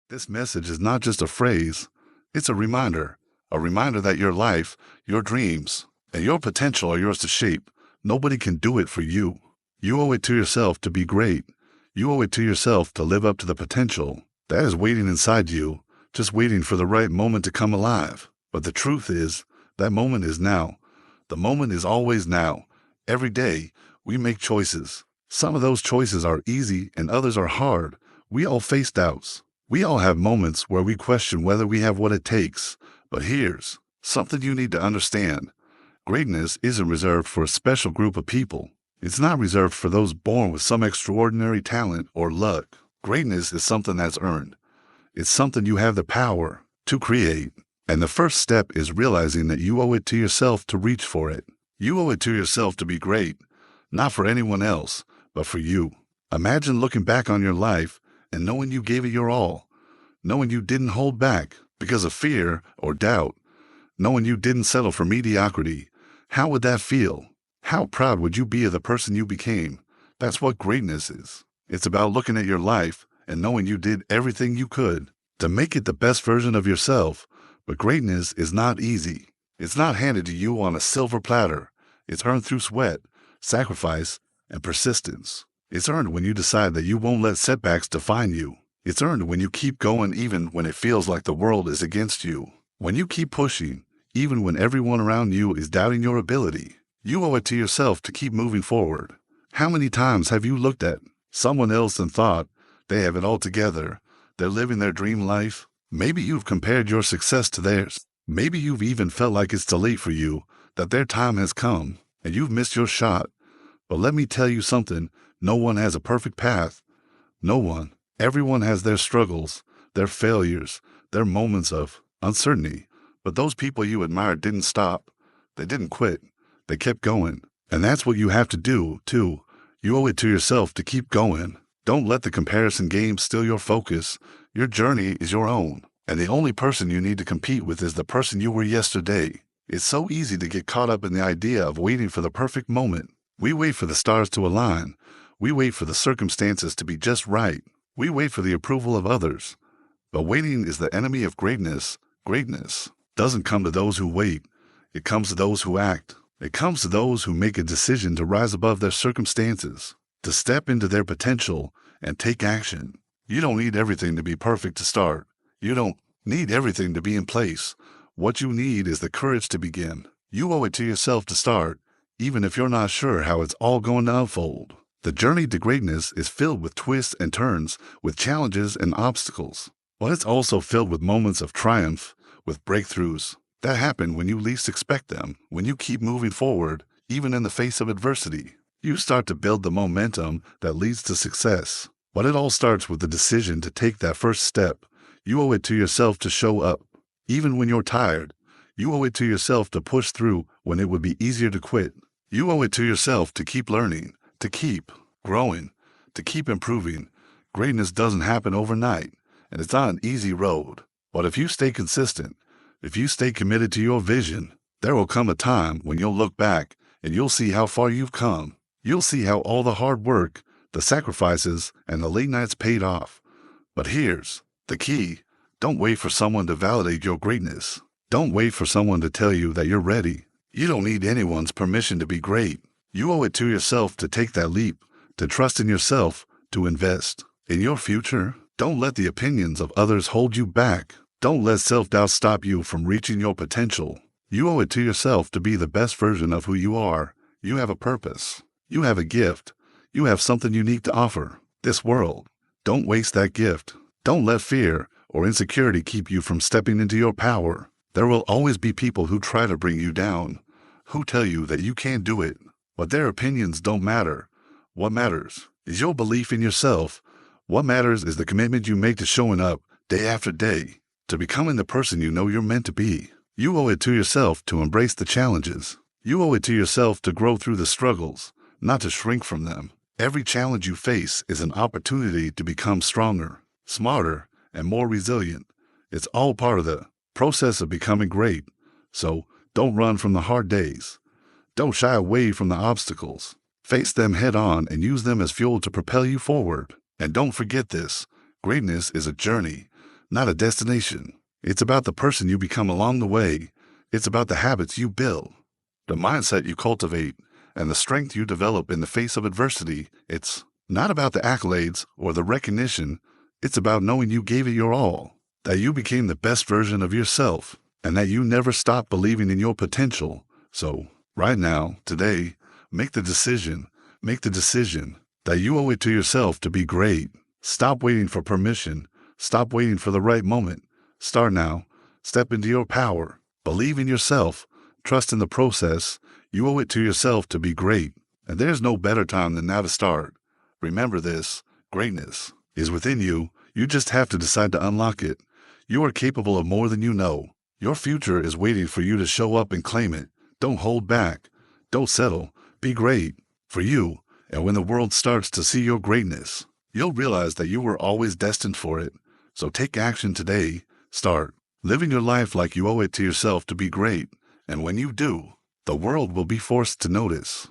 This message is not just a phrase, it's a reminder that your life, your dreams, and your potential are yours to shape. Nobody can do it for you. You owe it to yourself to be great. You owe it to yourself to live up to the potential that is waiting inside you, just waiting for the right moment to come alive. But the truth is, that moment is now. The moment is always now. Every day, we make choices. Some of those choices are easy and others are hard. We all face doubts. We all have moments where we question whether we have what it takes. But here's something you need to understand. Greatness isn't reserved for a special group of people. It's not reserved for those born with some extraordinary talent or luck. Greatness is something that's earned. It's something you have the power to create. And the first step is realizing that you owe it to yourself to reach for it. You owe it to yourself to be great, not for anyone else, but for you. Imagine looking back on your life and knowing you gave it your all, knowing you didn't hold back because of fear or doubt, knowing you didn't settle for mediocrity. How would that feel? How proud would you be of the person you became? That's what greatness is. It's about looking at your life and knowing you did everything you could to make it the best version of yourself. But greatness is not easy. It's not handed to you on a silver platter. It's earned through sweat, sacrifice, and persistence. It's earned when you decide that you won't let setbacks define you. It's earned when you keep going even when it feels like the world is against you. When you keep pushing, even when everyone around you is doubting your ability. You owe it to yourself to keep moving forward. How many times have you looked at someone else and thought they have it all together? They're living their dream life. Maybe you've compared your success to theirs. Maybe you've even felt like it's too late for you, that their time has come, and you've missed your shot. But let me tell you something. No one has a perfect path. No one. Everyone has their struggles, their failures, their moments of uncertainty. But those people you admire didn't stop. They didn't quit. They kept going. And that's what you have to do, too. You owe it to yourself to keep going. Don't let the comparison game steal your focus. Your journey is your own. And the only person you need to compete with is the person you were yesterday. It's so easy to get caught up in the idea of waiting for the perfect moment. We wait for the stars to align. We wait for the circumstances to be just right. We wait for the approval of others. But waiting is the enemy of greatness. Greatness doesn't come to those who wait. It comes to those who act. It comes to those who make a decision to rise above their circumstances, to step into their potential and take action. You don't need everything to be perfect to start. You don't need everything to be in place. What you need is the courage to begin. You owe it to yourself to start, even if you're not sure how it's all going to unfold. The journey to greatness is filled with twists and turns, with challenges and obstacles. But it's also filled with moments of triumph, with breakthroughs that happen when you least expect them. When you keep moving forward, even in the face of adversity, you start to build the momentum that leads to success. But it all starts with the decision to take that first step. You owe it to yourself to show up, even when you're tired. You owe it to yourself to push through when it would be easier to quit. You owe it to yourself to keep learning, to keep growing, to keep improving. Greatness doesn't happen overnight, and it's not an easy road. But if you stay consistent, if you stay committed to your vision, there will come a time when you'll look back and you'll see how far you've come. You'll see how all the hard work, the sacrifices, and the late nights paid off. But here's the key. Don't wait for someone to validate your greatness. Don't wait for someone to tell you that you're ready. You don't need anyone's permission to be great. You owe it to yourself to take that leap, to trust in yourself, to invest in your future. Don't let the opinions of others hold you back. Don't let self-doubt stop you from reaching your potential. You owe it to yourself to be the best version of who you are. You have a purpose. You have a gift. You have something unique to offer this world. Don't waste that gift. Don't let fear or insecurity keep you from stepping into your power. There will always be people who try to bring you down, who tell you that you can't do it. But their opinions don't matter. What matters is your belief in yourself. What matters is the commitment you make to showing up day after day, to becoming the person you know you're meant to be. You owe it to yourself to embrace the challenges. You owe it to yourself to grow through the struggles, not to shrink from them. Every challenge you face is an opportunity to become stronger, smarter, and more resilient. It's all part of the process of becoming great. So don't run from the hard days. Don't shy away from the obstacles. Face them head on and use them as fuel to propel you forward. And don't forget this. Greatness is a journey, not a destination. It's about the person you become along the way. It's about the habits you build, the mindset you cultivate, and the strength you develop in the face of adversity. It's not about the accolades or the recognition. It's about knowing you gave it your all, that you became the best version of yourself, and that you never stopped believing in your potential. So, right now, today, make the decision that you owe it to yourself to be great. Stop waiting for permission. Stop waiting for the right moment. Start now. Step into your power. Believe in yourself. Trust in the process. You owe it to yourself to be great. And there's no better time than now to start. Remember this, greatness is within you. You just have to decide to unlock it. You are capable of more than you know. Your future is waiting for you to show up and claim it. Don't hold back. Don't settle. Be great for you. And when the world starts to see your greatness, you'll realize that you were always destined for it. So take action today. Start living your life like you owe it to yourself to be great. And when you do, the world will be forced to notice.